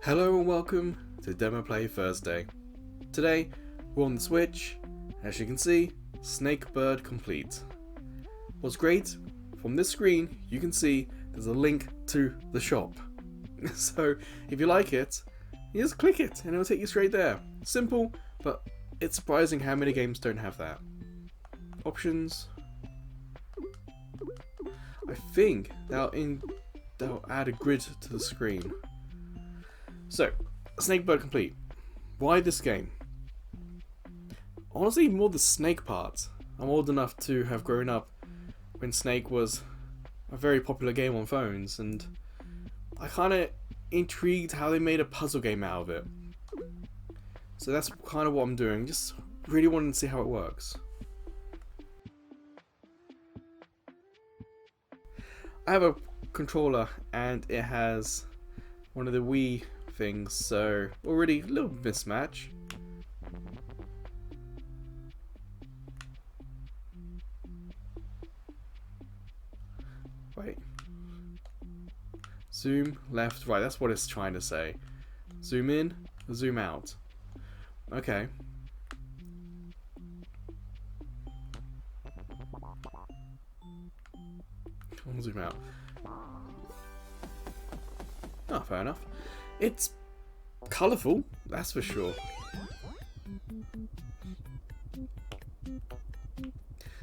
Hello and welcome to Demo Play Thursday. Today we're on the Switch, as you can see, Snakebird Complete. What's great, from this screen you can see there's a link to the shop. So if you like it, you just click it and it'll take you straight there. Simple, but it's surprising how many games don't have that. Options. I think they'll add a grid to the screen. So, Snakebird Complete. Why this game? Honestly, more the snake part. I'm old enough to have grown up when Snake was a very popular game on phones, and I kind of intrigued how they made a puzzle game out of it. So that's kind of what I'm doing, just really wanting to see how it works. I have a controller and it has one of the Wii things, so already a little mismatch. Wait. Zoom, left, right, that's what it's trying to say. Zoom in, zoom out. Okay. I'll zoom out. Oh, fair enough. It's colourful, that's for sure.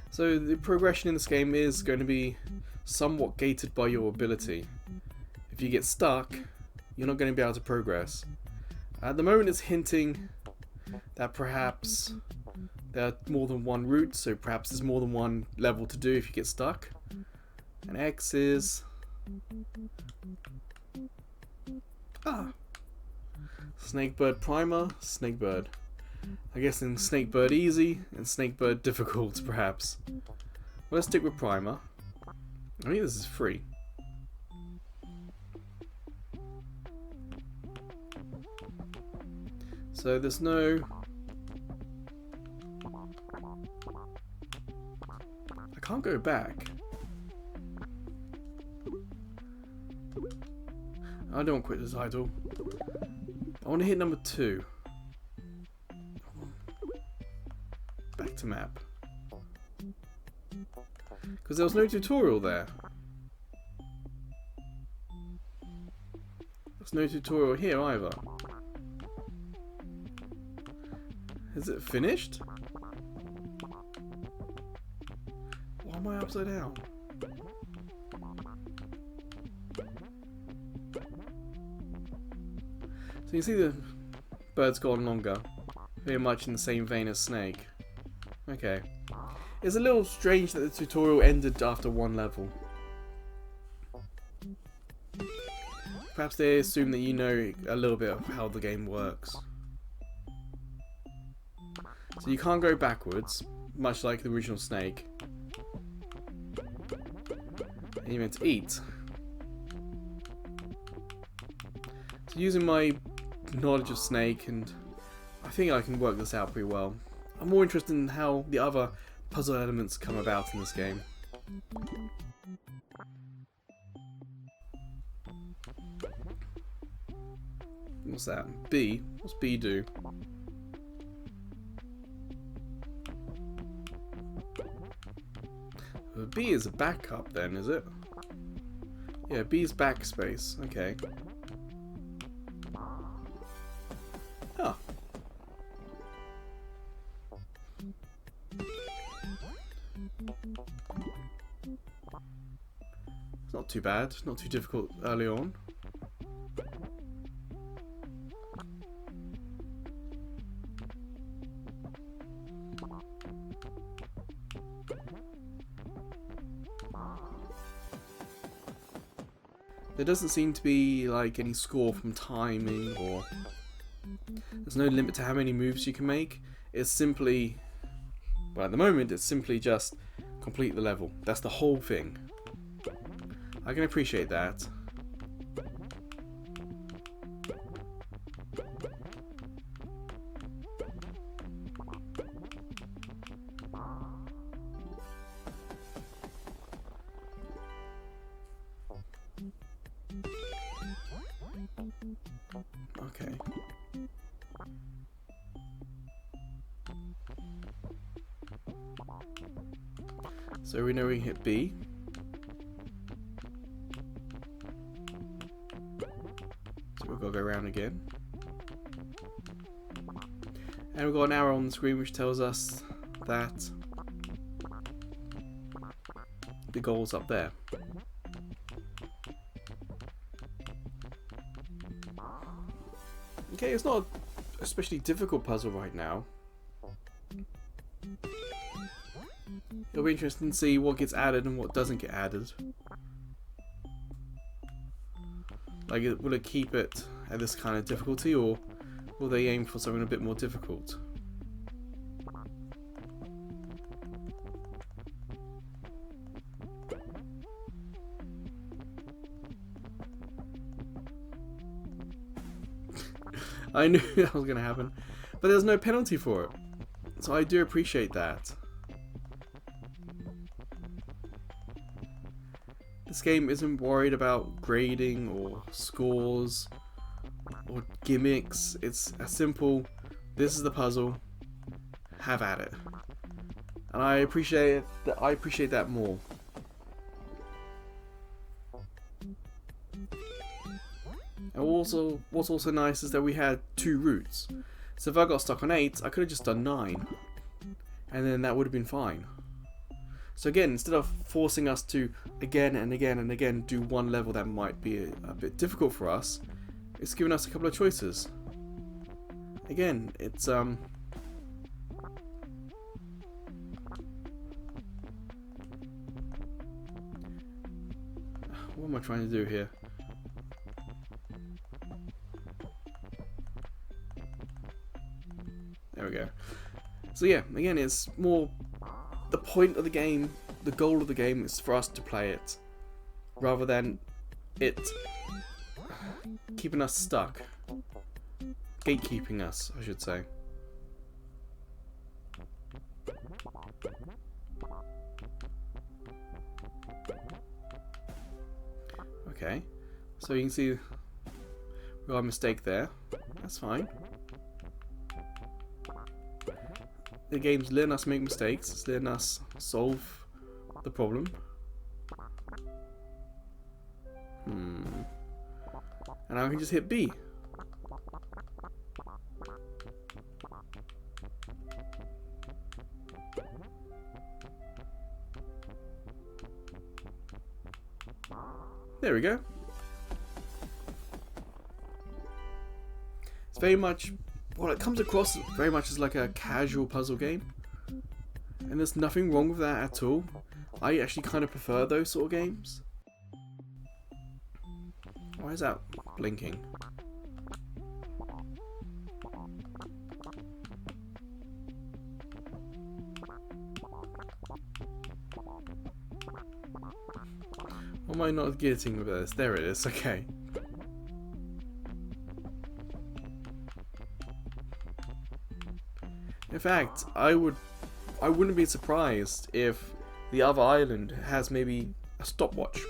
So the progression in this game is going to be somewhat gated by your ability. If you get stuck, you're not going to be able to progress. At the moment it's hinting that perhaps there are more than one route, so perhaps there's more than one level to do if you get stuck. And X is... Snakebird Primer, Snakebird. I guess in Snakebird Easy and Snakebird Difficult, perhaps. Well, let's stick with Primer. I mean, this is free. So there's no... I can't go back. I don't want to quit the title. I want to hit number 2. Back to map. Because there was no tutorial there. There's no tutorial here either. Is it finished? Why am I upside down? So you can see the bird's gone longer, very much in the same vein as Snake. Okay. It's a little strange that the tutorial ended after one level. Perhaps they assume that you know a little bit of how the game works. So you can't go backwards, much like the original Snake. And you're meant to eat. So using my knowledge of Snake, and I think I can work this out pretty well. I'm more interested in how the other puzzle elements come about in this game. What's that? B? What's B do? B is a backup then, is it? Yeah, B is backspace. Okay. Oh. It's not too bad, not too difficult early on. There doesn't seem to be like any score from timing, or there's no limit to how many moves you can make. It's simply, well, at the moment it's simply just complete the level. That's the whole thing. I can appreciate that. Okay. So we know we hit B. So we've got to go around again. And we've got an arrow on the screen which tells us that the goal's up there. Okay, it's not an especially difficult puzzle right now. It'll be interesting to see what gets added and what doesn't get added. Like, will it keep it at this kind of difficulty, or will they aim for something a bit more difficult? I knew that was going to happen, but there's no penalty for it, so I do appreciate that. This game isn't worried about grading or scores or gimmicks. It's a simple, this is the puzzle, have at it. And I appreciate that more. And also, what's also nice is that we had 2 routes. So if I got stuck on 8, I could have just done 9. And then that would have been fine. So again, instead of forcing us to again and again and again do one level that might be a bit difficult for us, it's given us a couple of choices. Again, it's what am I trying to do here? There we go. So yeah, again, it's more the point of the game, the goal of the game is for us to play it, rather than it keeping us stuck. Gatekeeping us, I should say. Okay, so you can see we got a mistake there. That's fine. The game's letting us make mistakes, it's letting us solve the problem. And I can just hit B. There we go. It's very much, well, it comes across very much as like a casual puzzle game, and there's nothing wrong with that at all. I actually kind of prefer those sort of games. Why is that blinking? Why am I not getting with this? There it is, okay. In fact, I wouldn't be surprised if the other island has maybe a stopwatch.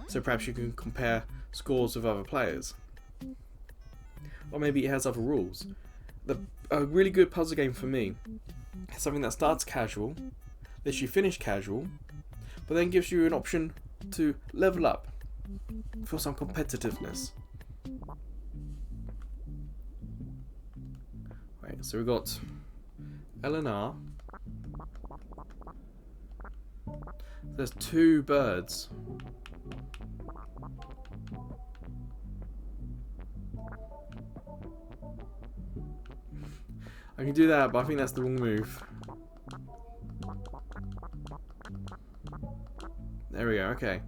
So perhaps you can compare scores with other players. Or maybe it has other rules. A really good puzzle game for me is something that starts casual, lets you finish casual, but then gives you an option to level up for some competitiveness. Right, so we've got L and R. There's 2 birds. I can do that, but I think that's the wrong move. There we go, okay.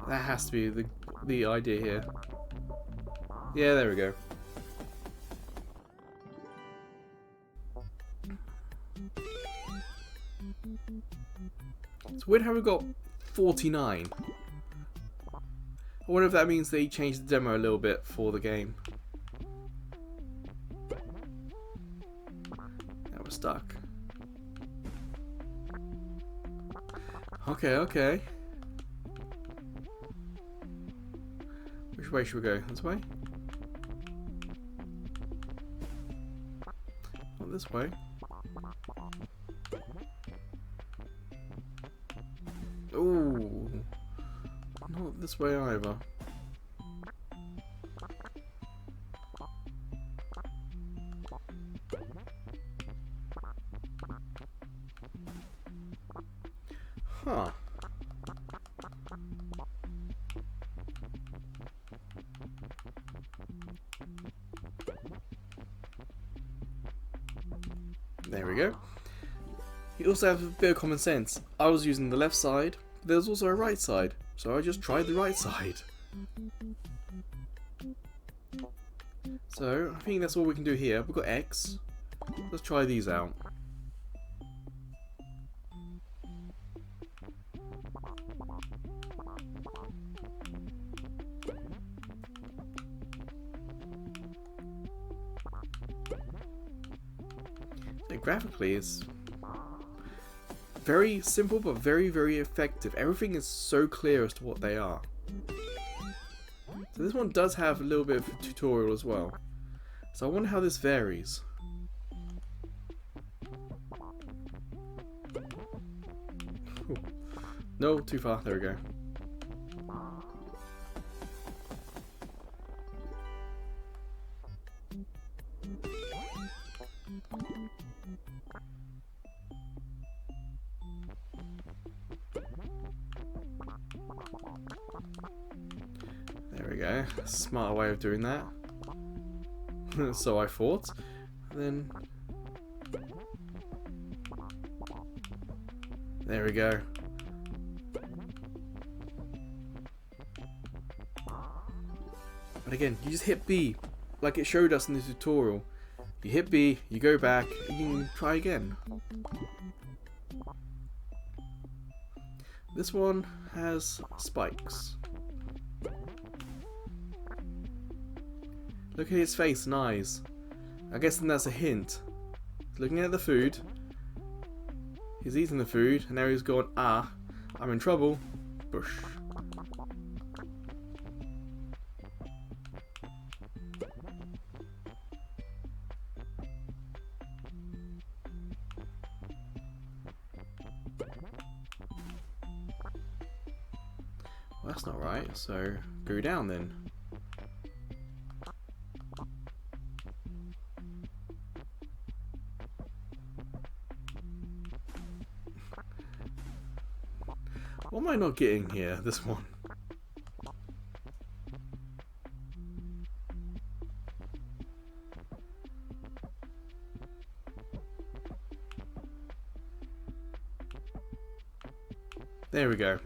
That has to be the idea here. Yeah, there we go. It's weird how we got 49. I wonder if that means they changed the demo a little bit for the game. Now we're stuck. Okay, okay. Which way should we go? This way? Not this way. Ooh. Not this way either. Huh. There we go. You also have a bit of common sense. I was using the left side, but there's also a right side, so I just tried the right side. So, I think that's all we can do here. We've got X. Let's try these out. So graphically, it's very simple but very, very effective. Everything is so clear as to what they are. So this one does have a little bit of a tutorial as well. So I wonder how this varies. Ooh. No, too far. There we go. There we go. Smarter way of doing that. So I thought. And then there we go. But again, you just hit B, like it showed us in the tutorial. You hit B, you go back, and you can try again. This one has spikes. Look at his face and eyes. I guess then that's a hint. Looking at the food. He's eating the food, and now he's gone, ah, I'm in trouble. Bush. Well, that's not right, so go down then. What am I not getting here, this one? There we go.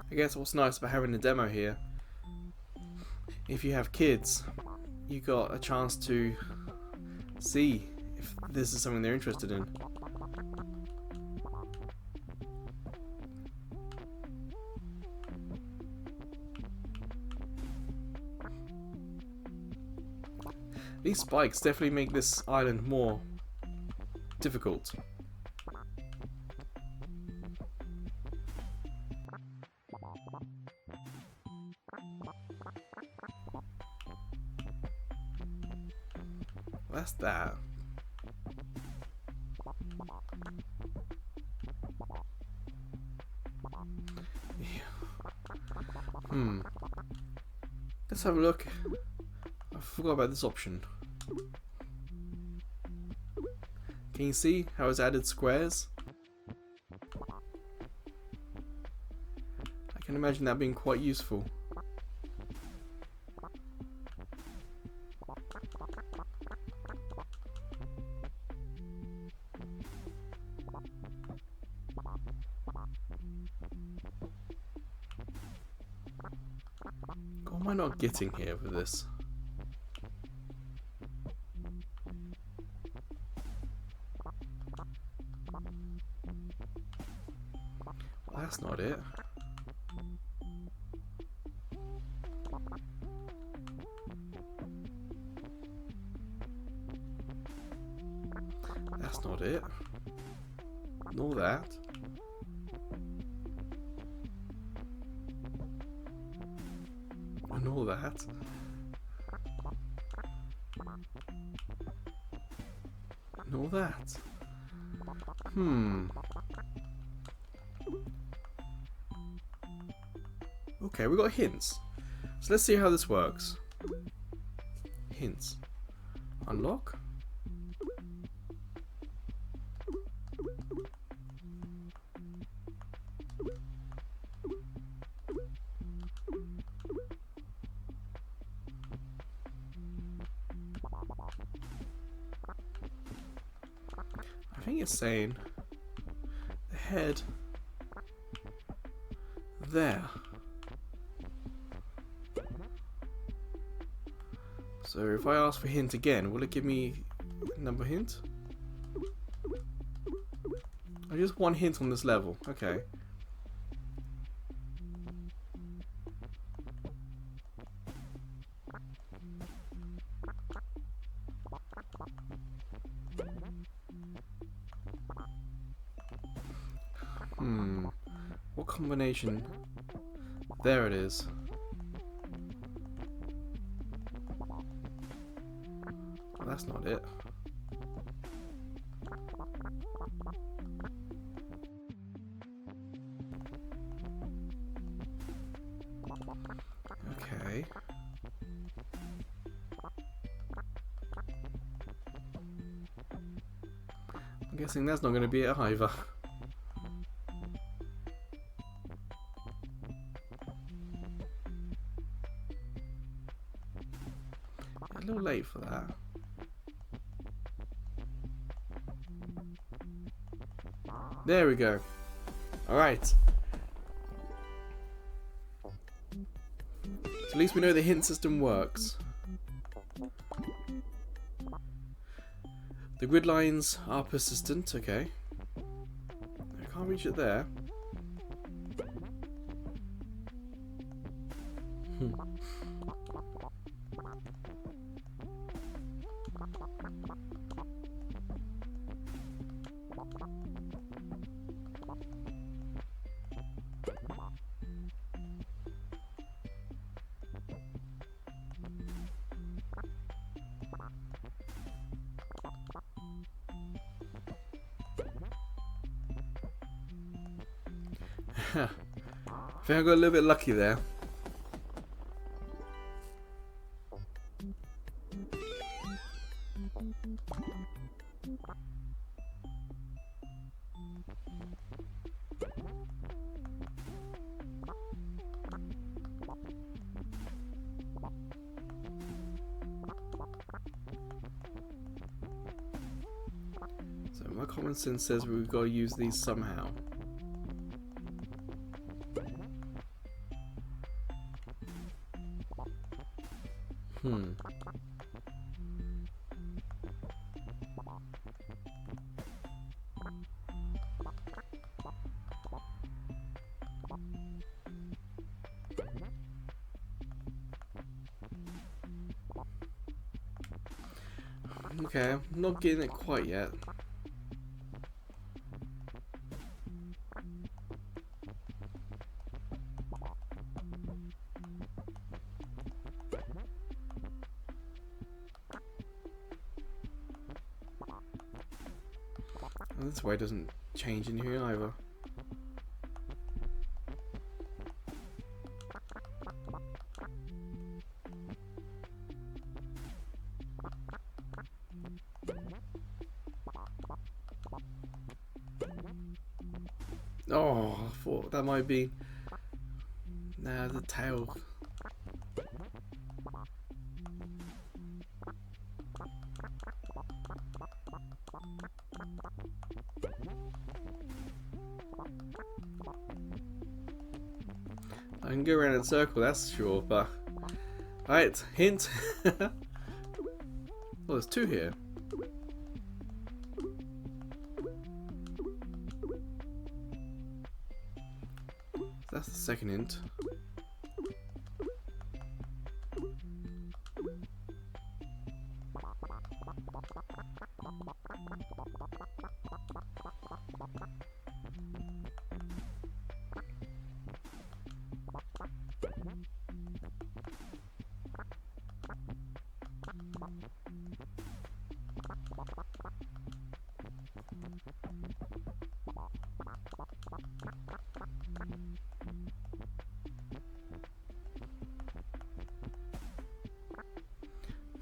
I guess what's nice about having a demo here, if you have kids, you got a chance to see if this is something they're interested in. These spikes definitely make this island more difficult. That's that. Yeah. Let's have a look. I forgot about this option. Can you see how it's added squares? I can imagine that being quite useful. What am I not getting here with this? Well, that's not it. That's not it. Nor that. Nor that. Nor that. Okay, we got hints. So let's see how this works. Hints. Unlock. I think it's saying the head there. So if I ask for hint again, will it give me another hint? Oh, just one hint on this level. Okay. What combination? There it is. Well, that's not it. Okay. I'm guessing that's not going to be it either. A little late for that. There we go. Alright. So at least we know the hint system works. The grid lines are persistent, okay. I can't reach it there. I think I got a little bit lucky there. So my common sense says we've got to use these somehow. Okay, I'm not getting it quite yet. And this way doesn't change in here either. Oh, I thought that might be... Nah, the tail. I can go around in a circle, that's sure, but... Alright, hint. Well, there's two here. That's the second hint.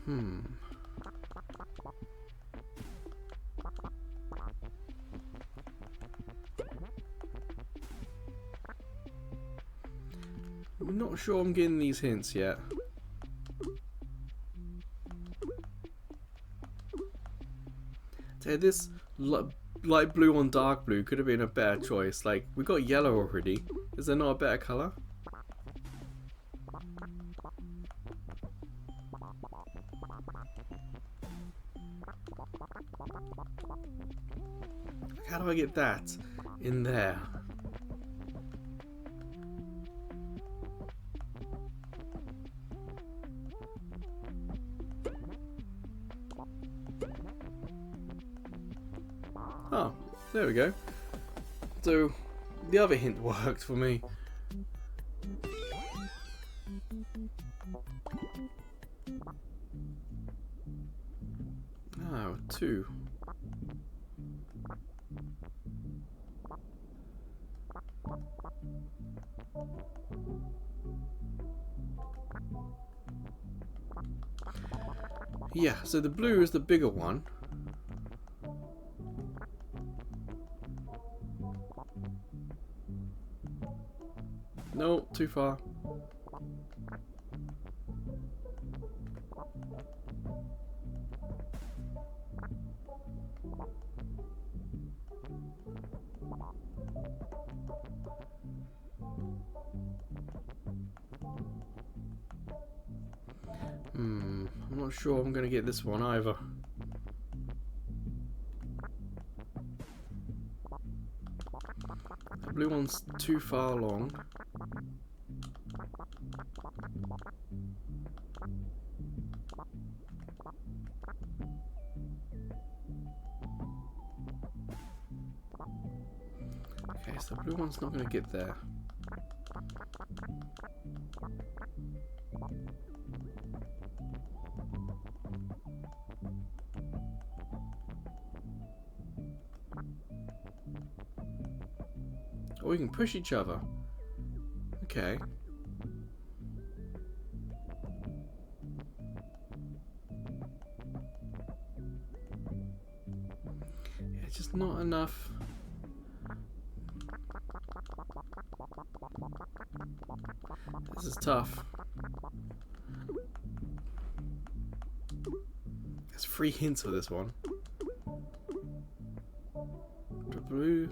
I'm not sure I'm getting these hints yet. So this light blue on dark blue could have been a better choice. Like, we got yellow already. Is there not a better colour? How do I get that in there? Oh, there we go. So, the other hint worked for me. Oh, 2. Yeah, so the blue is the bigger one. No, too far. I'm not sure I'm going to get this one either. The blue one's too far along. Okay, so the blue one's not going to get there. Oh, we can push each other. Okay. Yeah, it's just not enough. This is tough. There's 3 hints for this one. The blue,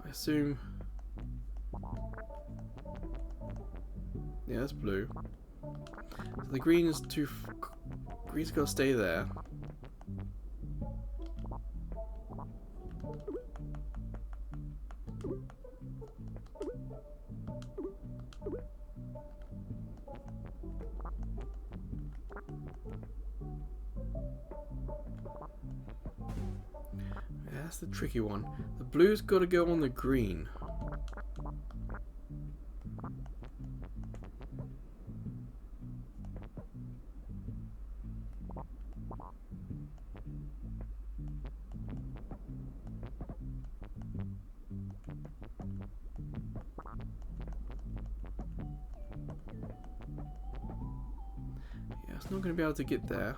I assume. Yeah, that's blue. So the green is too. Green's got to stay there. Yeah, that's the tricky one. The blue's got to go on the green. Yeah, it's not going to be able to get there.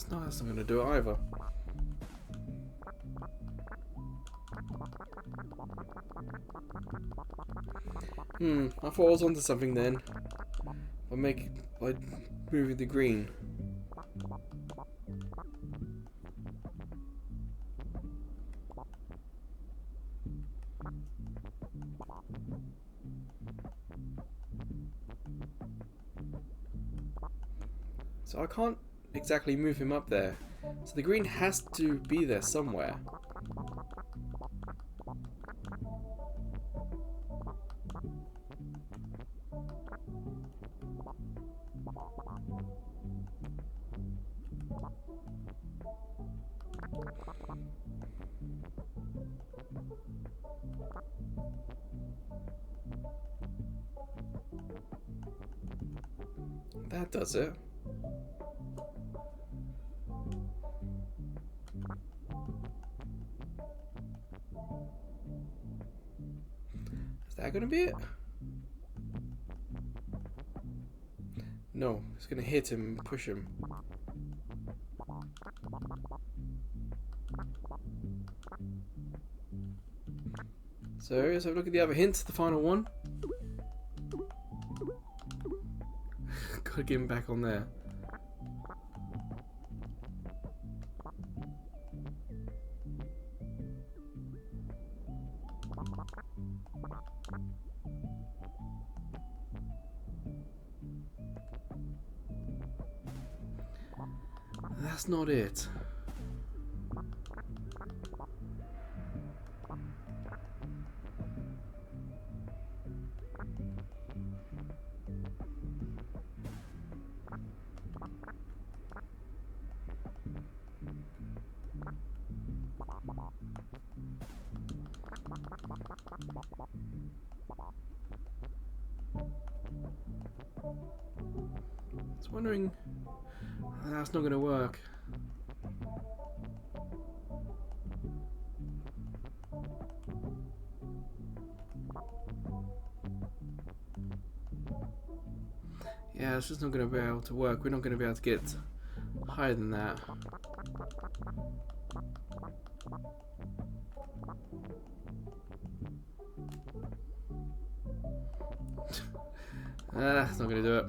That's not going to do it either. I thought I was onto something then. By moving the green. So I can't exactly move him up there. So the green has to be there somewhere. That does it. that gonna be it? No, it's gonna hit him and push him. So let's have a look at the other hint, the final one. Gotta get him back on there. That's not it. I was wondering, that's not going to work. Yeah, it's just not going to be able to work. We're not going to be able to get higher than that. That's not going to do it.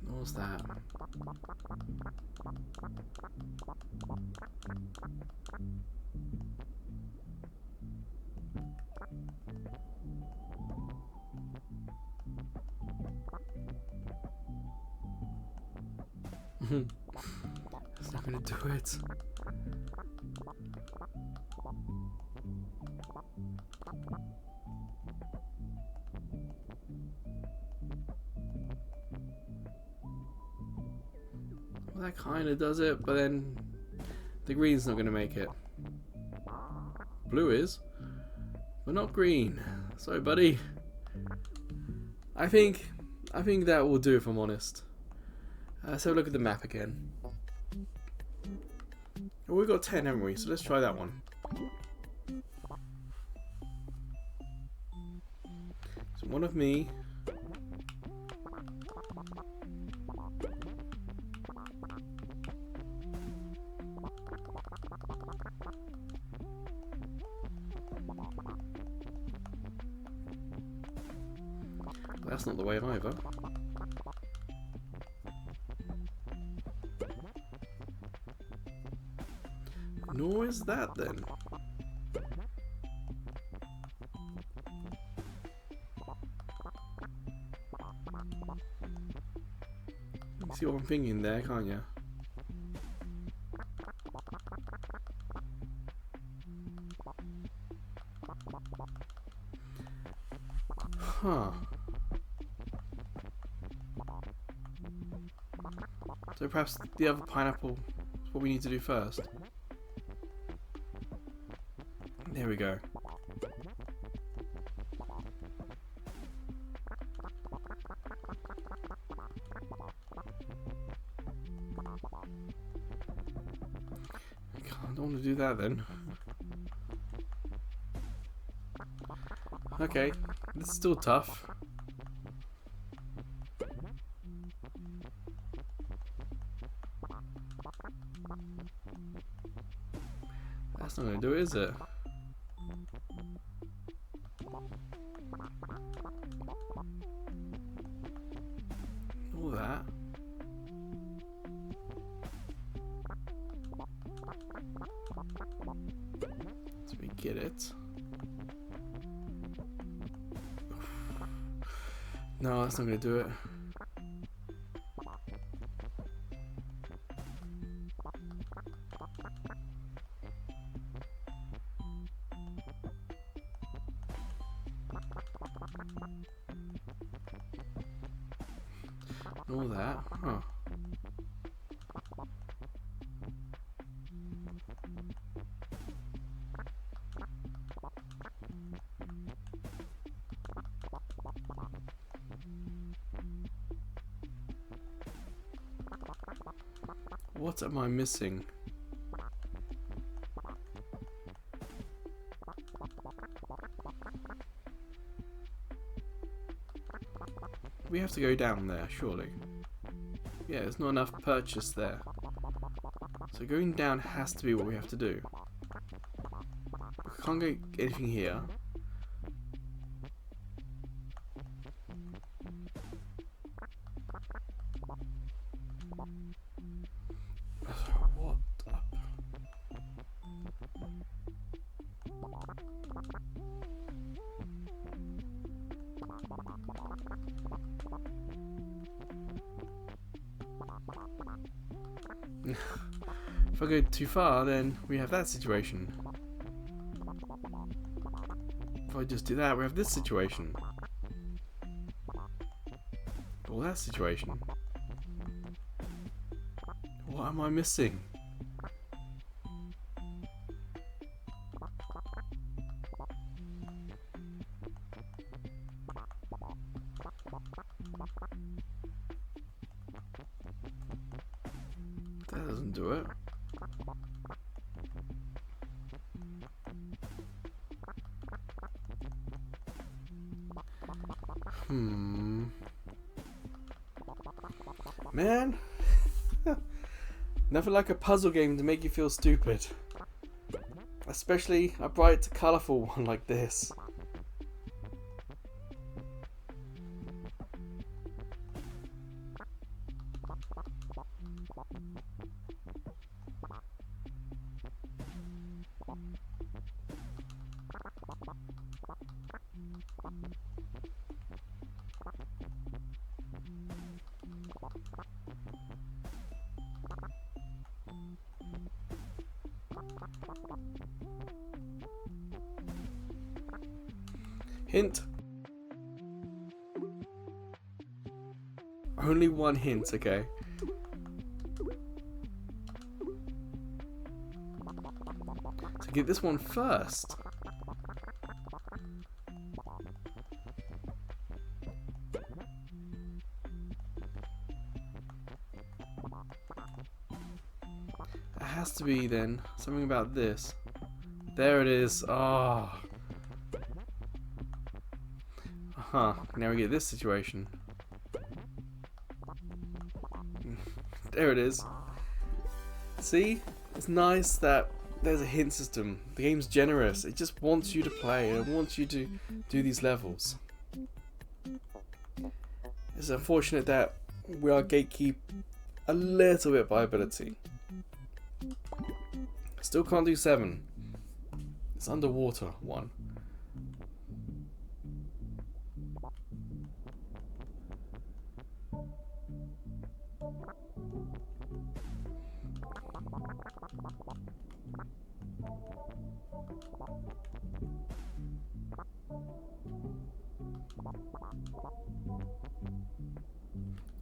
What's that? It's not going to do it. Well, that kind of does it, but then the green's not going to make it. Blue is, but not green. Sorry, buddy. I think that will do, if I'm honest. Let's have a look at the map again. Oh, we've got 10, haven't we? So let's try that one. So one of me. That's not the way either. Nor is that then. You can see what I'm thinking there, can't you? Huh. So perhaps the other pineapple is what we need to do first. There we go. I don't want to do that then. Okay, this is still tough. That's not going to do it, is it? All that. So we get it. No, that's not going to do it. All that, huh? What am I missing? We have to go down there, surely. Yeah, there's not enough purchase there. So going down has to be what we have to do. We can't get anything here. What up? If I go too far, then we have that situation. If I just do that, we have this situation. Or that situation. What am I missing? That doesn't do it. Man, never like a puzzle game to make you feel stupid. Especially a bright, colourful one like this. Hint. Only one hint, okay? So get this one first. It has to be then something about this. There it is. Ah. Oh. Now we get this situation. There it is. See? It's nice that there's a hint system. The game's generous. It just wants you to play and it wants you to do these levels. It's unfortunate that we are gatekeep a little bit by ability. Still can't do 7. It's underwater 1.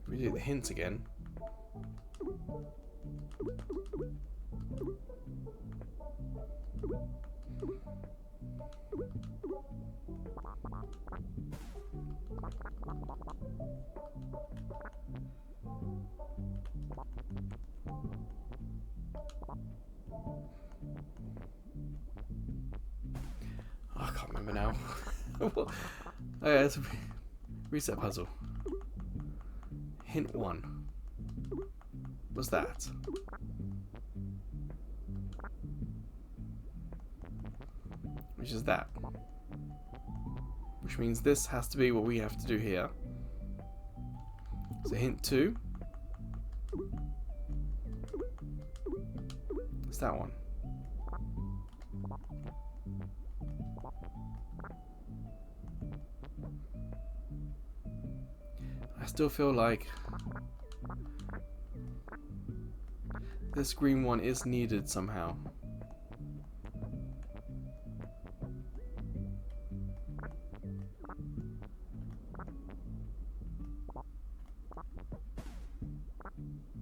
We do the hint again. I can't remember now. Oh yeah, it's a reset puzzle. Hint 1. What's that? Which is that. Which means this has to be what we have to do here. So hint 2. It's that one. I still feel like this green one is needed somehow.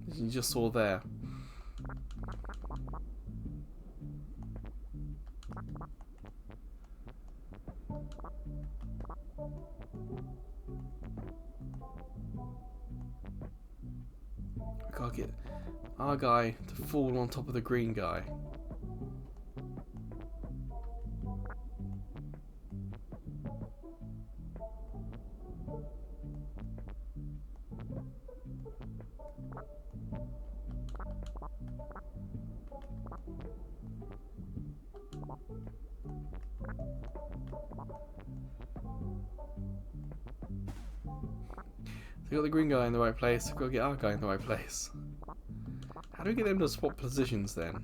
As you just saw there. our guy to fall on top of the green guy. We got the green guy in the right place, we've got to get our guy in the right place. How do we get them to swap positions then?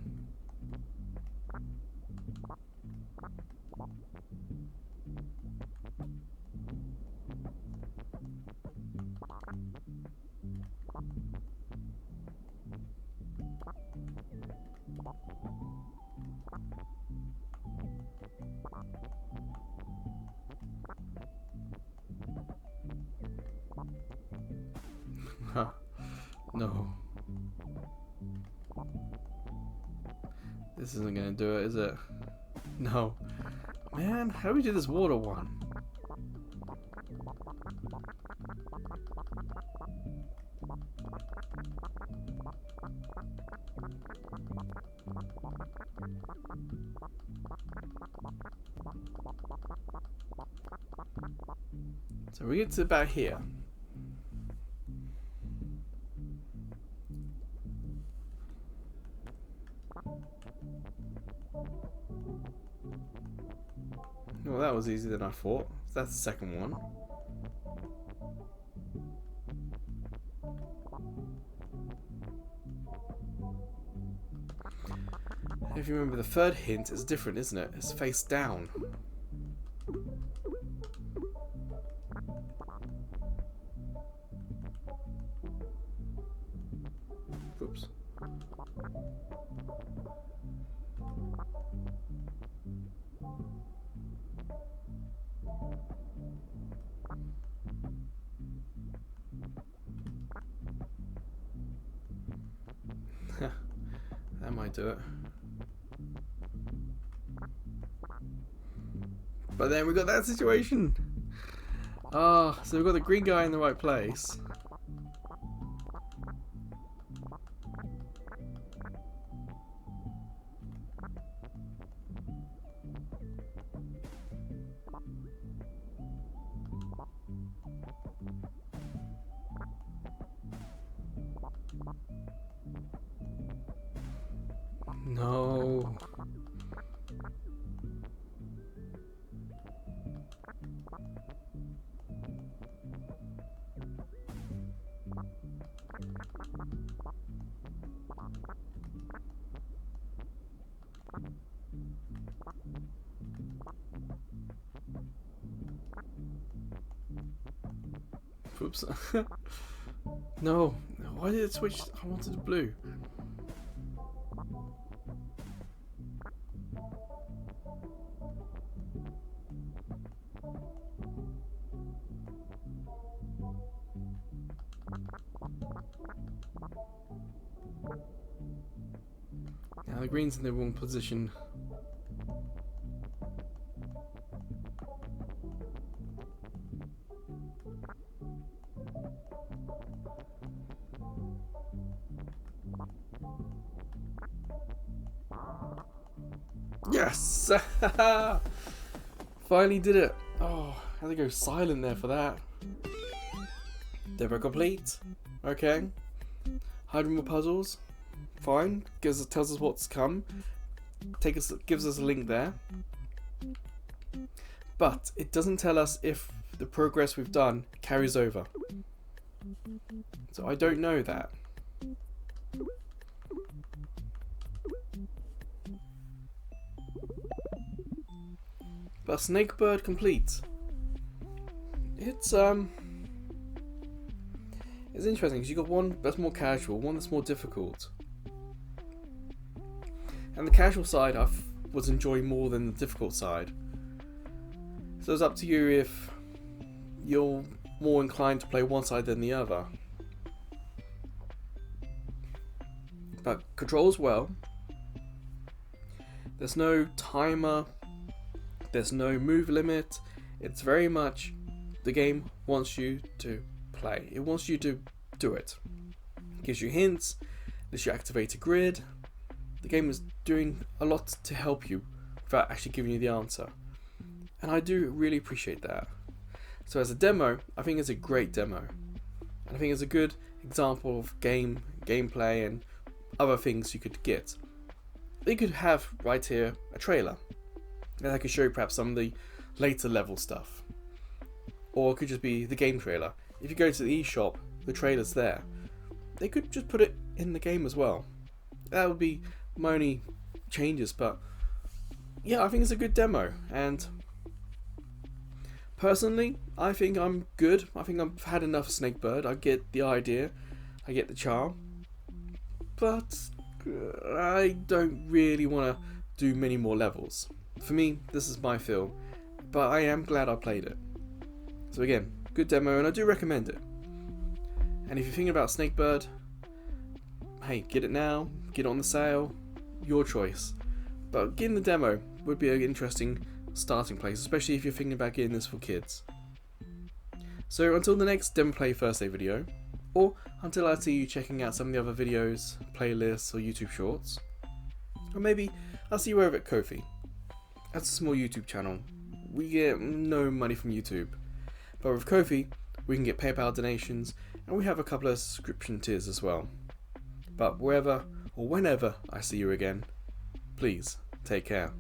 No. This isn't gonna do it, is it? No. Man, how do we do this water one? So we get to about here. Well, that was easier than I thought. That's the second one. If you remember, the third hint is different, isn't it? It's face down. Oops. That might do it. But then we got that situation. Ah, so we've got the green guy in the right place. No. Oops. No. Why did it switch? I wanted the blue. Now the green's in the wrong position. Yes! Finally did it. Oh, I had to go silent there for that. Snakebird Complete. Okay. 100 more puzzles. Fine. Tells us what's come. Gives us a link there. But it doesn't tell us if the progress we've done carries over. So I don't know that. But Snakebird Complete. It's interesting because you got one that's more casual, one that's more difficult. And the casual side I was enjoying more than the difficult side. So it's up to you if you're more inclined to play one side than the other. But controls well. There's no timer. There's no move limit. It's very much the game wants you to play. It wants you to do it. It gives you hints lets you activate a grid. The game is doing a lot to help you without actually giving you the answer. And I do really appreciate that. So as a demo, I think it's a great demo. And I think it's a good example of gameplay and other things you could get. They could have right here a trailer. And I could show you perhaps some of the later level stuff. Or it could just be the game trailer. If you go to the eShop, the trailer's there. They could just put it in the game as well. That would be my only changes, but yeah, I think it's a good demo. And personally, I think I'm good. I think I've had enough of Snakebird. I get the idea, I get the charm, but I don't really want to do many more levels. For me, this is my feel, but I am glad I played it. So again, good demo, and I do recommend it. And if you're thinking about Snakebird, hey, get it now, get it on the sale, your choice. But getting the demo would be an interesting starting place, especially if you're thinking about getting this for kids. So until the next Demo Play First Day video, or until I see you checking out some of the other videos, playlists or YouTube shorts, or maybe I'll see you over at Ko-fi. That's a small YouTube channel. We get no money from YouTube, but with Ko-fi we can get PayPal donations, and we have a couple of subscription tiers as well. But wherever or whenever I see you again, please take care.